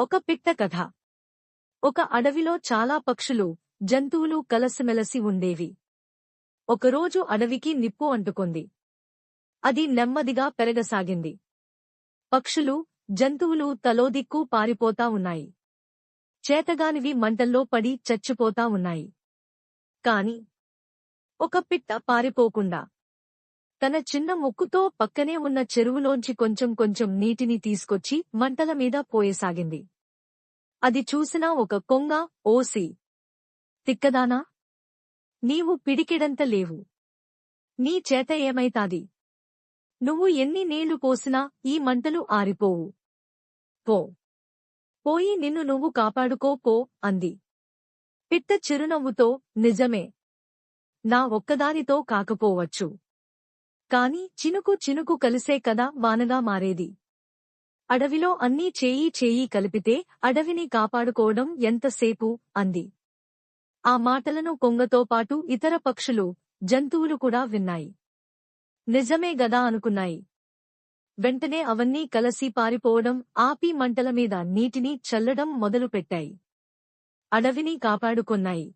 ఒక పిట్ట కథ. ఒక అడవిలో చాలా పక్షులు, జంతువులు కలసిమెలసి ఉండేవి. ఒకరోజు అడవికి నిప్పు అంటుకొంది. అది నెమ్మదిగా పెరగసాగింది. పక్షులు, జంతువులు తలోదిక్కూ పారిపోతా ఉన్నాయి. చేతగానివి మంటల్లో పడి చచ్చిపోతా ఉన్నాయి. కాని ఒక పిట్ట పారిపోకుండా తన చిన్న ముక్కుతో పక్కనే ఉన్న చెరువులోంచి కొంచెం కొంచెం నీటిని తీసుకొచ్చి మంటల మీద పోయసాగింది. అది చూసిన ఒక కొంగ, ఓసి తిక్కదానా, నీవు పిడికెడంత లేవు. నీ చేత ఏమైతాది? నువ్వు ఎన్ని నీళ్లు పోసినా ఈ మంటలు ఆరిపోవు. పో, పోయి నిన్ను నువ్వు కాపాడుకో పో అంది. పిట్ట చిరునవ్వుతో, నిజమే, నా ఒక్కదానితో కాకపోవచ్చు. కాని చినుకు చినుకు కలిసే కదా వానగా మారేది. అడవిలో అన్నీ చేయి చేయి కలిపితే అడవిని కాపాడుకోవడం ఎంతసేపు అంది. ఆ మాటలను కొంగతో పాటు ఇతర పక్షులు, జంతువులు కూడా విన్నాయి. నిజమే గదా అనుకున్నాయి. వెంటనే అవన్నీ కలసి పారిపోవడం ఆపి మంటల మీద నీటిని చల్లడం మొదలుపెట్టాయి. అడవిని కాపాడుకొన్నాయి.